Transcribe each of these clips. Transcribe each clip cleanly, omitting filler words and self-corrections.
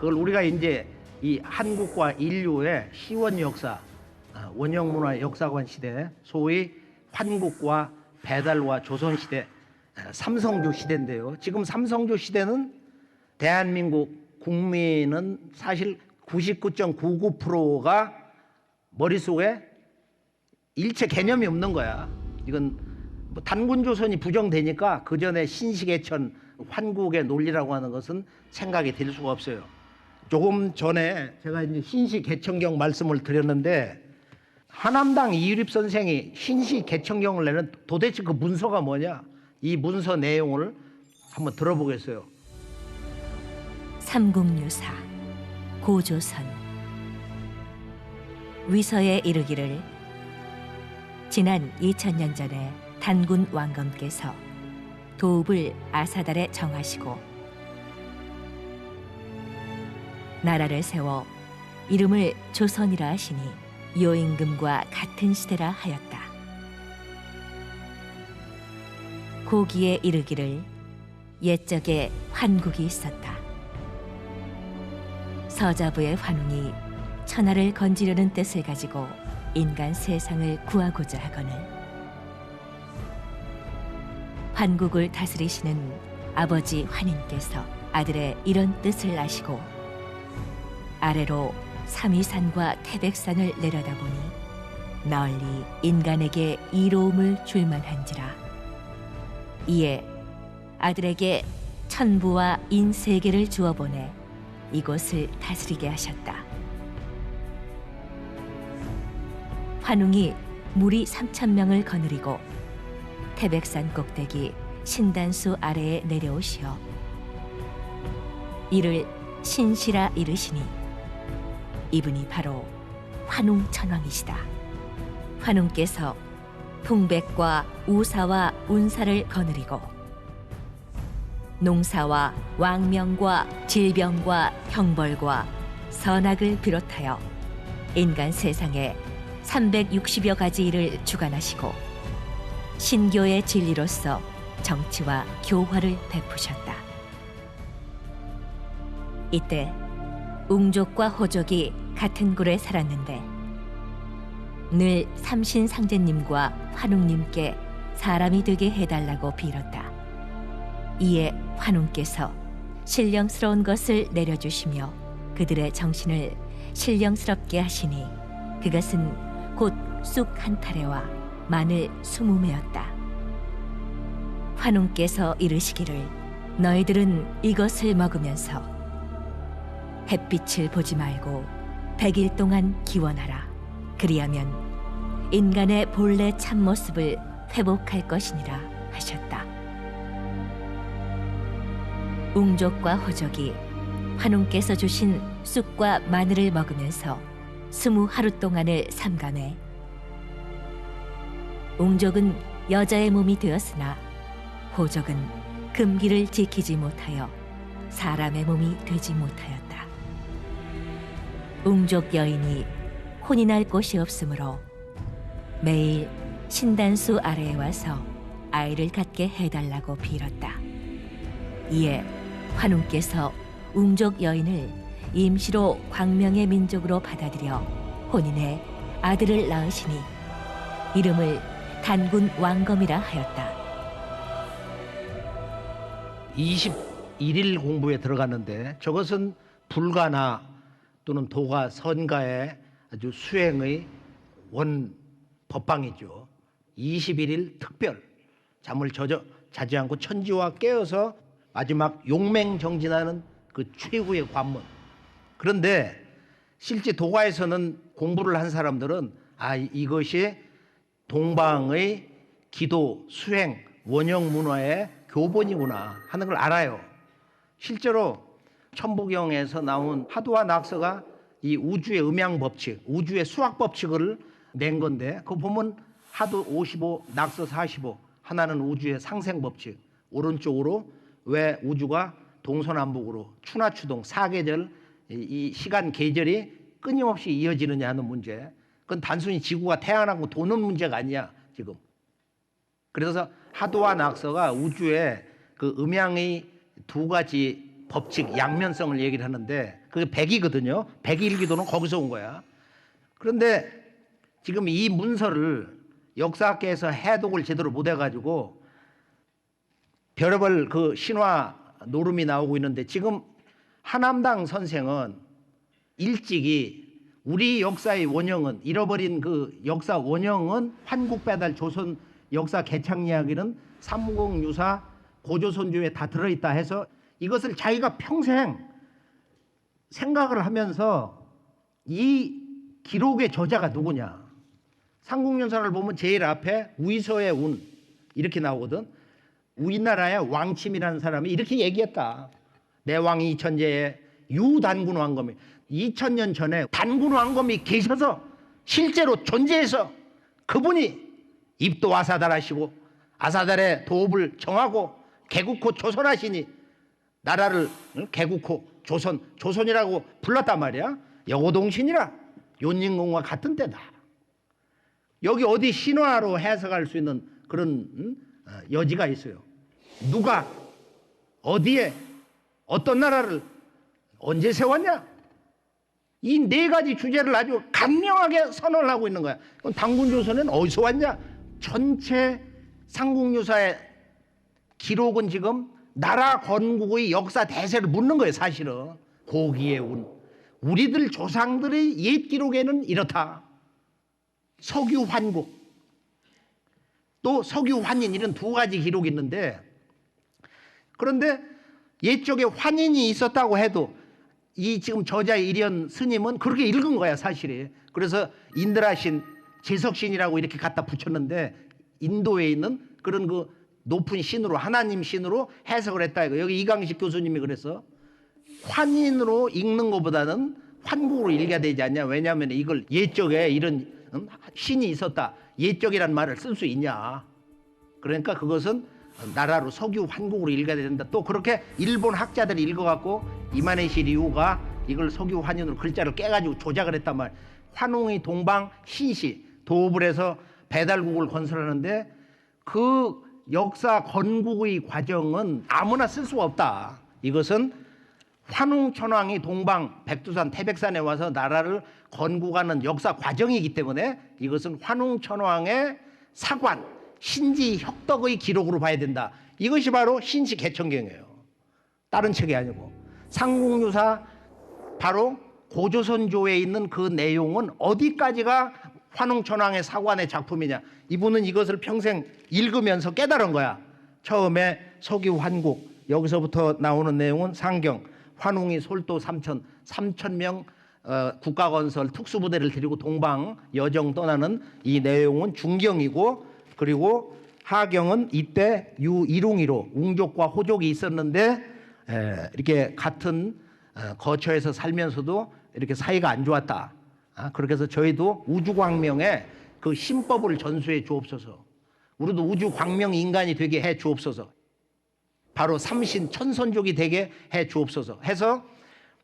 그걸 우리가 이제 이 한국과 인류의 시원 역사, 원형문화 역사관 시대, 소위 환국과 배달과 조선시대, 삼성조 시대인데요. 지금 삼성조 시대는 대한민국 국민은 사실 99.99%가 머릿속에 일체 개념이 없는 거야. 이건 뭐 단군조선이 부정되니까 그 전에 신시개천 환국의 논리라고 하는 것은 생각이 될 수가 없어요. 조금 전에 제가 이제 신시개천경 말씀을 드렸는데 하남당 이유립 선생이 신시개천경을 내는 도대체 그 문서가 뭐냐? 이 문서 내용을 한번 들어보겠어요. 삼국유사 고조선 위서에 이르기를 지난 2000년 전에 단군 왕검께서 도읍을 아사달에 정하시고 나라를 세워 이름을 조선이라 하시니 요임금과 같은 시대라 하였다. 고기에 이르기를 옛적에 환국이 있었다. 서자부의 환웅이 천하를 건지려는 뜻을 가지고 인간 세상을 구하고자 하거늘 환국을 다스리시는 아버지 환인께서 아들의 이런 뜻을 아시고 아래로 삼위산과 태백산을 내려다보니 널리 인간에게 이로움을 줄만한지라. 이에 아들에게 천부와 인세계를 주어보내 이곳을 다스리게 하셨다. 환웅이 무리 3000명을 거느리고 태백산 꼭대기 신단수 아래에 내려오시어 이를 신시라 이르시니 이분이 바로 환웅천왕이시다. 환웅께서 풍백과 우사와 운사를 거느리고 농사와 왕명과 질병과 형벌과 선악을 비롯하여 인간 세상에 360여 가지 일을 주관하시고 신교의 진리로서 정치와 교화를 베푸셨다. 이때 웅족과 호족이 같은 굴에 살았는데 늘 삼신상제님과 환웅님께 사람이 되게 해달라고 빌었다. 이에 환웅께서 신령스러운 것을 내려주시며 그들의 정신을 신령스럽게 하시니 그것은 곧 쑥 한 타래와 마늘 20매였다. 환웅께서 이르시기를 너희들은 이것을 먹으면서 햇빛을 보지 말고 100일 동안 기원하라. 그리하면 인간의 본래 참모습을 회복할 것이니라 하셨다. 웅족과 호족이 환웅께서 주신 쑥과 마늘을 먹으면서 20하루 동안을 삼가매 웅족은 여자의 몸이 되었으나 호족은 금기를 지키지 못하여 사람의 몸이 되지 못하였다. 웅족 여인이 혼인할 곳이 없으므로 매일 신단수 아래에 와서 아이를 갖게 해달라고 빌었다. 이에 환웅께서 웅족 여인을 임시로 광명의 민족으로 받아들여 혼인해 아들을 낳으시니 이름을 단군 왕검이라 하였다. 21일 공부에 들어갔는데 저것은 불가나 또는 도가 선가의 아주 수행의 원 법방이죠. 21일 특별 잠을 자지 않고 천지와 깨어서 마지막 용맹정진하는 그 최후의 관문. 그런데 실제 도가에서는 공부를 한 사람들은 이것이 동방의 기도, 수행, 원형 문화의 교본이구나 하는 걸 알아요. 실제로 천부경에서 나온 하두와 낙서가 이 우주의 음양 법칙, 우주의 수학 법칙을 낸 건데 그거 보면 하두 55, 낙서 45 하나는 우주의 상생 법칙, 오른쪽으로 왜 우주가 동서남북으로 추나추동 사계절 이 시간 계절이 끊임없이 이어지느냐 하는 문제. 그건 단순히 지구가 태어나고 도는 문제가 아니야 지금. 그래서 하두와 낙서가 우주의 그 음양의 두 가지 법칙 양면성을 얘기를 하는데 그게 백이거든요. 백일기도는 거기서 온 거야. 그런데 지금 이 문서를 역사학계에서 해독을 제대로 못 해가지고 별의별 그 신화 노름이 나오고 있는데, 지금 하남당 선생은 일찍이 우리 역사의 원형은, 잃어버린 그 역사 원형은 환국배달 조선 역사 개창 이야기는 삼국유사 고조선조에 다 들어있다 해서 이것을 자기가 평생 생각을 하면서 이 기록의 저자가 누구냐. 삼국연사를 보면 제일 앞에 우이서의 운 이렇게 나오거든. 우리나라의 왕침이라는 사람이 이렇게 얘기했다. 내 왕이 이천제에 유단군 왕검이 2000년 전에 단군 왕검이 계셔서 실제로 존재해서 그분이 입도 아사달하시고 아사달의 도읍을 정하고 개국호 조선하시니 나라를 개국호 조선이라고 불렀단 말이야. 여고동신이라 윤인공과 같은 때다. 여기 어디 신화로 해석할 수 있는 그런 여지가 있어요. 누가 어디에 어떤 나라를 언제 세웠냐? 이 네 가지 주제를 아주 간명하게 선언을 하고 있는 거야. 그럼 단군조선은 어디서 왔냐? 전체 삼국유사의 기록은 지금 나라 건국의 역사 대세를 묻는 거예요. 사실은 고기의 운, 우리들 조상들의 옛 기록에는 이렇다. 석유 환국, 또 석유 환인, 이런 두 가지 기록이 있는데, 그런데 옛적에 환인이 있었다고 해도 이 지금 저자 일현 스님은 그렇게 읽은 거야 사실이. 그래서 인드라신, 제석신이라고 이렇게 갖다 붙였는데 인도에 있는 그런 그 높은 신으로, 하나님 신으로 해석을 했다 이거. 여기 이강식 교수님이 그래서 환인으로 읽는 것보다는 환국으로 읽어야 되지 않냐. 왜냐하면 이걸 옛적에 이런 신이 있었다, 옛적이란 말을 쓸 수 있냐. 그러니까 그것은 나라로 석유 환국으로 읽어야 된다. 또 그렇게 일본 학자들이 읽어갖고 이마네시 리우가 이걸 석유 환인으로 글자를 깨가지고 조작을 했단 말. 환웅이 동방 신시 도읍을 해서 배달국을 건설하는데 그 역사 건국의 과정은 아무나 쓸 수가 없다. 이것은 환웅천왕이 동방 백두산 태백산에 와서 나라를 건국하는 역사 과정이기 때문에 이것은 환웅천왕의 사관, 신지 혁덕의 기록으로 봐야 된다. 이것이 바로 신시 개천경이에요. 다른 책이 아니고. 삼국유사 바로 고조선조에 있는 그 내용은 어디까지가 환웅천왕의 사관의 작품이냐. 이분은 이것을 평생 읽으면서 깨달은 거야. 처음에 석유 환국, 여기서부터 나오는 내용은 상경, 환웅이 솔도 3,000명 국가건설 특수부대를 데리고 동방 여정 떠나는 이 내용은 중경이고, 그리고 하경은 이때 유일웅이로 웅족과 호족이 있었는데 이렇게 같은 거처에서 살면서도 이렇게 사이가 안 좋았다. 그렇게 해서 저희도 우주광명에 그 신법을 전수해 주옵소서. 우리도 우주광명 인간이 되게 해 주옵소서. 바로 삼신 천선족이 되게 해 주옵소서 해서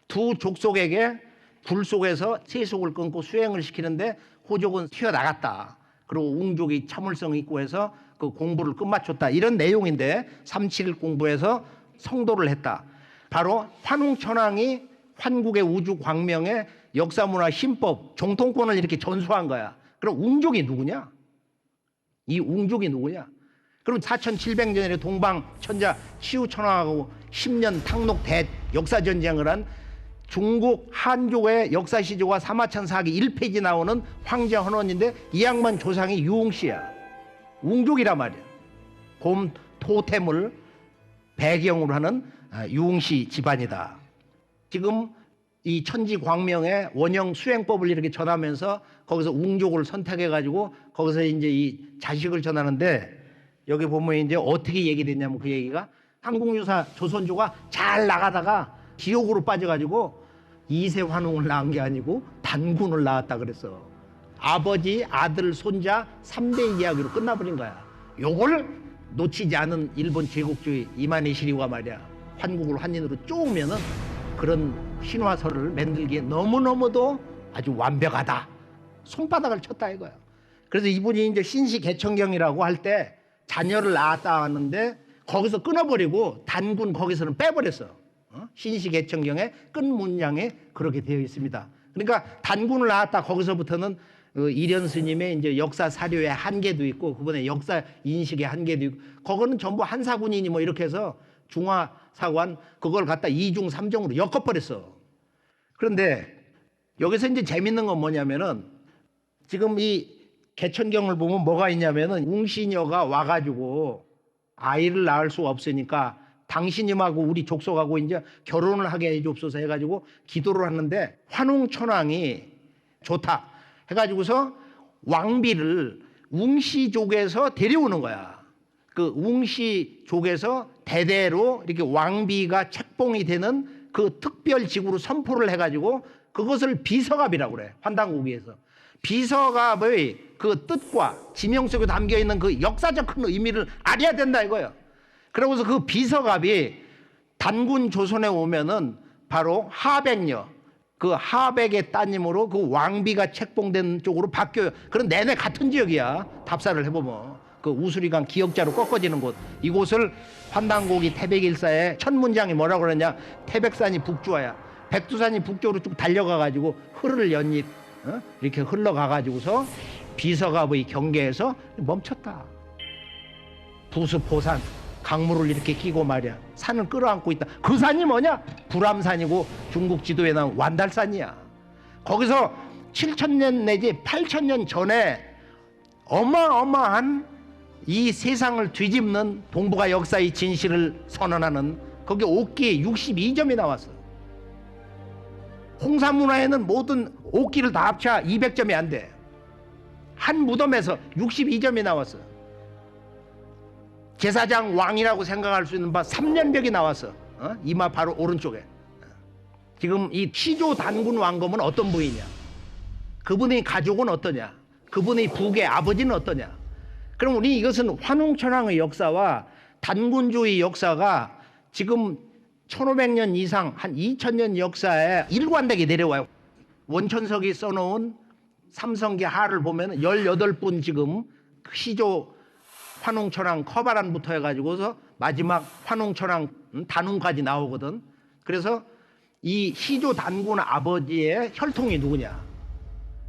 두 족속에게 굴 속에서 세속을 끊고 수행을 시키는데 호족은 튀어나갔다. 그리고 웅족이 참을성 있고 해서 그 공부를 끝마쳤다. 이런 내용인데 3.7 공부해서 성도를 했다. 바로 환웅천왕이 환국의 우주광명의 역사문화 신법 정통권을 이렇게 전수한 거야. 그럼 웅족이 누구냐? 이 웅족이 누구냐? 그럼 4700년에 동방 천자 시우천왕하고 10년 탕록 대 역사전쟁을 한 중국 한족의 역사시조가 사마천사기 1페이지 나오는 황제 헌원인데 이 양반 조상이 유웅씨야. 웅족이란 말이야. 곰 토템을 배경으로 하는 유웅씨 집안이다. 지금 이 천지광명의 원형 수행법을 이렇게 전하면서 거기서 웅족을 선택해가지고 거기서 이제 이 자식을 전하는데, 여기 보면 이제 어떻게 얘기됐냐면 그 얘기가 한국유사 조선조가 잘 나가다가 기욕으로 빠져가지고 이세 환웅을 낳은 게 아니고 단군을 낳았다 그랬어. 아버지, 아들, 손자 3대 이야기로 끝나버린 거야. 요걸 놓치지 않은 일본 제국주의 이만희 시리와 말이야. 환국을 환인으로 쪼으면은 그런 신화설을 만들기에 너무너무도 아주 완벽하다. 손바닥을 쳤다 이거야. 그래서 이분이 이제 신시 개천경이라고 할 때 자녀를 낳았다 하는데 거기서 끊어버리고 단군 거기서는 빼버렸어. 신시개천경의 끝 문장에 그렇게 되어 있습니다. 그러니까 단군을 낳았다 거기서부터는 이련 스님의 이제 역사 사료의 한계도 있고 그분의 역사 인식의 한계도 있고 그거는 전부 한사군이니 뭐 이렇게 해서 중화사관 그걸 갖다 2중 3중으로 엮어버렸어. 그런데 여기서 이제 재밌는 건 뭐냐면은 지금 이 개천경을 보면 뭐가 있냐면은 웅시녀가 와가지고 아이를 낳을 수 없으니까 당신님하고 우리 족속하고 이제 결혼을 하게 해주옵소서 해가지고 기도를 하는데 환웅천왕이 좋다 해가지고서 왕비를 웅시족에서 데려오는 거야. 그 웅시족에서 대대로 이렇게 왕비가 책봉이 되는 그 특별직으로 선포를 해가지고 그것을 비서갑이라고 그래. 환단고기에서. 비서갑의 그 뜻과 지명 속에 담겨 있는 그 역사적 큰 의미를 알아야 된다 이거예요. 그러고서 그 비서갑이 단군 조선에 오면은 바로 하백녀, 그 하백의 따님으로 그 왕비가 책봉된 쪽으로 바뀌어요. 그런 내내 같은 지역이야. 답사를 해보면 그 우수리강 기역자로 꺾어지는 곳. 이곳을 환단고기 태백일사의 첫 문장이 뭐라고 그러냐? 태백산이 북주하야. 백두산이 북쪽으로 쭉 달려가가지고 흐를 연잎 이렇게 흘러가가지고서 비서갑의 경계에서 멈췄다. 부수포산 강물을 이렇게 끼고 말이야. 산을 끌어안고 있다. 그 산이 뭐냐? 불암산이고 중국 지도에 나온 완달산이야. 거기서 7,000년 내지 8,000년 전에 어마어마한 이 세상을 뒤집는 동북아 역사의 진실을 선언하는 거기 옥기에 62점이 나왔어. 홍사문화에는 모든 옥기를 다 합쳐 200점이 안 돼. 한 무덤에서 62점이 나왔어. 제사장 왕이라고 생각할 수 있는 바 3년벽이 나왔어. 이마 바로 오른쪽에. 지금 이 시조 단군 왕검은 어떤 부이냐? 그분의 가족은 어떠냐? 그분의 북의 아버지는 어떠냐? 그럼 우리 이것은 환웅천왕의 역사와 단군주의 역사가 지금 1500년 이상 한 2000년 역사에 일관되게 내려와요. 원천석이 써놓은 삼성기 하를 보면 18분 지금 시조 환웅천왕 커바란부터 해가지고서 마지막 환웅천왕 단웅까지 나오거든. 그래서 이 시조 단군 아버지의 혈통이 누구냐?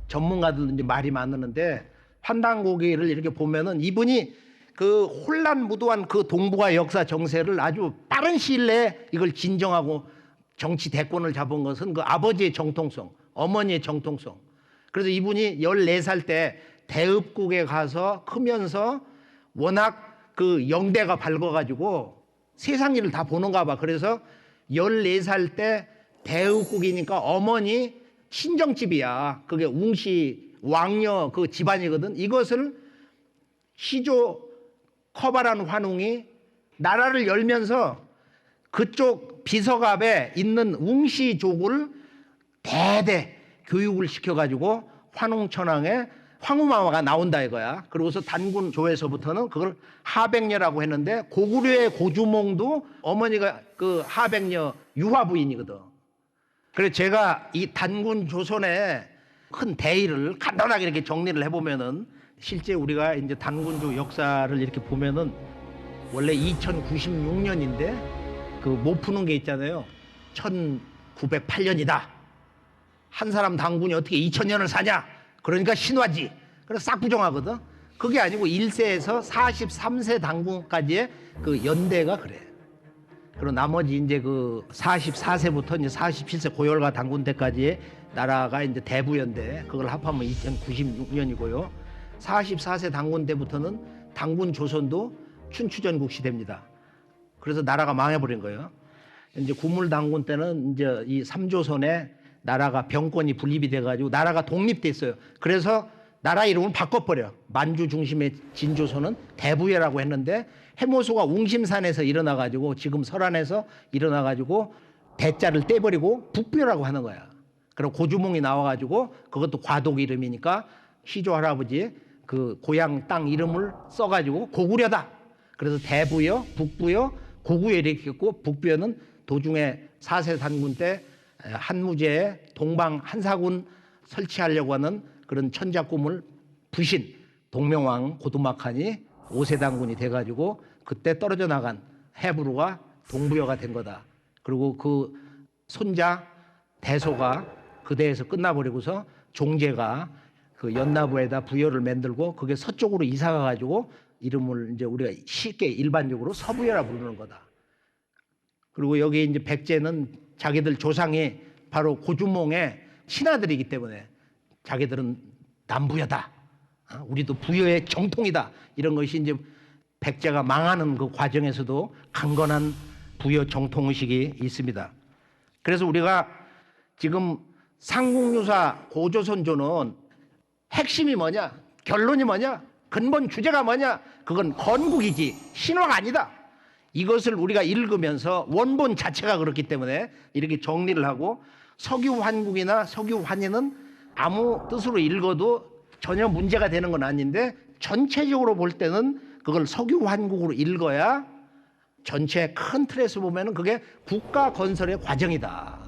전문가들도 이제 말이 많았는데 환단고기를 이렇게 보면은 이분이 그 혼란무도한 그 동북아 역사 정세를 아주 빠른 시일 내에 이걸 진정하고 정치 대권을 잡은 것은 그 아버지의 정통성, 어머니의 정통성. 그래서 이분이 14살 때 대읍국에 가서 크면서 워낙 그 영대가 밝아가지고 세상 일을 다 보는가 봐. 그래서 14살 때 대읍국이니까 어머니 친정집이야. 그게 웅시 왕녀 그 집안이거든. 이것을 시조 커바란 환웅이 나라를 열면서 그쪽 비서갑에 있는 웅시족을 대대 교육을 시켜가지고 환웅천왕의 황후마마가 나온다 이거야. 그러고서 단군조에서부터는 그걸 하백녀라고 했는데 고구려의 고주몽도 어머니가 그 하백녀 유화부인이거든. 그래서 제가 이 단군 조선의 큰 대의를 간단하게 이렇게 정리를 해보면은 실제 우리가 이제 단군조 역사를 이렇게 보면은 원래 2096년인데 그 못 푸는 게 있잖아요. 1908년이다. 한 사람 단군이 어떻게 2000년을 사냐? 그러니까 신화지. 그래서 싹 부정하거든. 그게 아니고 1세에서 43세 단군까지의 그 연대가 그래. 그리고 나머지 이제 그 44세부터 이제 47세 고열가 단군 때까지의 나라가 이제 대부연대. 그걸 합하면 2096년이고요. 44세 단군 때부터는 단군 조선도 춘추전국 시대입니다. 그래서 나라가 망해버린 거예요. 이제 구물단군 때는 이제 이 삼조선에 나라가 병권이 분립이 돼가지고 나라가 독립됐어요. 그래서 나라 이름을 바꿔버려. 만주 중심의 진조선은 대부여라고 했는데 해모소가 웅심산에서 일어나가지고 지금 설안에서 일어나가지고 대자를 떼버리고 북부여라고 하는 거야. 그리고 고주몽이 나와가지고 그것도 과독 이름이니까 시조 할아버지 그 고향 땅 이름을 써가지고 고구려다. 그래서 대부여, 북부여, 고구여 이렇게 했고 북부여는 도중에 4세 단군 때 한무제에 동방 한사군 설치하려고 하는 그런 천자 꿈을 부신 동명왕 고두막한이 5세 단군이 돼가지고 그때 떨어져 나간 해부루가 동부여가 된 거다. 그리고 그 손자 대소가 그 대에서 끝나버리고서 종제가 그 연나부에다 부여를 만들고 그게 서쪽으로 이사가 가지고 이름을 이제 우리가 쉽게 일반적으로 서부여라 부르는 거다. 그리고 여기 이제 백제는 자기들 조상이 바로 고주몽의 신하들이기 때문에 자기들은 남부여다. 우리도 부여의 정통이다. 이런 것이 이제 백제가 망하는 그 과정에서도 강건한 부여 정통 의식이 있습니다. 그래서 우리가 지금 삼국유사 고조선조는 핵심이 뭐냐? 결론이 뭐냐? 근본 주제가 뭐냐? 그건 건국이지 신화가 아니다. 이것을 우리가 읽으면서 원본 자체가 그렇기 때문에 이렇게 정리를 하고 석유환국이나 석유환인은 아무 뜻으로 읽어도 전혀 문제가 되는 건 아닌데 전체적으로 볼 때는 그걸 석유환국으로 읽어야 전체 큰 틀에서 보면은 그게 국가 건설의 과정이다.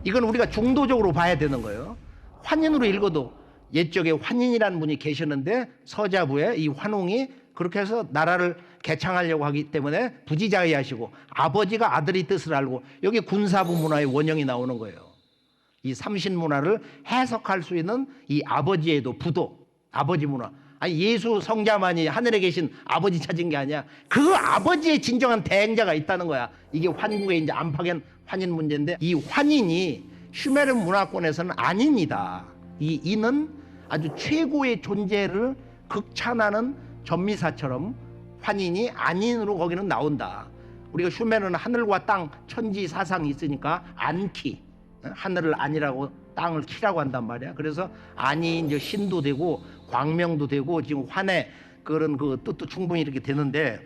이건 우리가 중도적으로 봐야 되는 거예요. 환인으로 읽어도 옛적에 환인이라는 분이 계셨는데 서자부에 이 환웅이 그렇게 해서 나라를 개창하려고 하기 때문에 부지자의하시고 아버지가 아들의 뜻을 알고 여기 군사부 문화의 원형이 나오는 거예요. 이 삼신 문화를 해석할 수 있는 이 아버지에도 부도, 아버지 문화. 아니 예수 성자만이 하늘에 계신 아버지 찾은 게 아니야. 그 아버지의 진정한 대행자가 있다는 거야. 이게 환국의 이제 안팎의 환인 문제인데 이 환인이 슈메르 문화권에서는 아닙니다. 이 인은 아주 최고의 존재를 극찬하는 전미사처럼 환인이 안인으로 거기는 나온다. 우리가 슈메르는 하늘과 땅, 천지 사상이 있으니까 안키, 하늘을 안이라고 땅을 키라고 한단 말이야. 그래서 안이 이제 신도 되고 광명도 되고 지금 환의 그런 그 뜻도 충분히 이렇게 되는데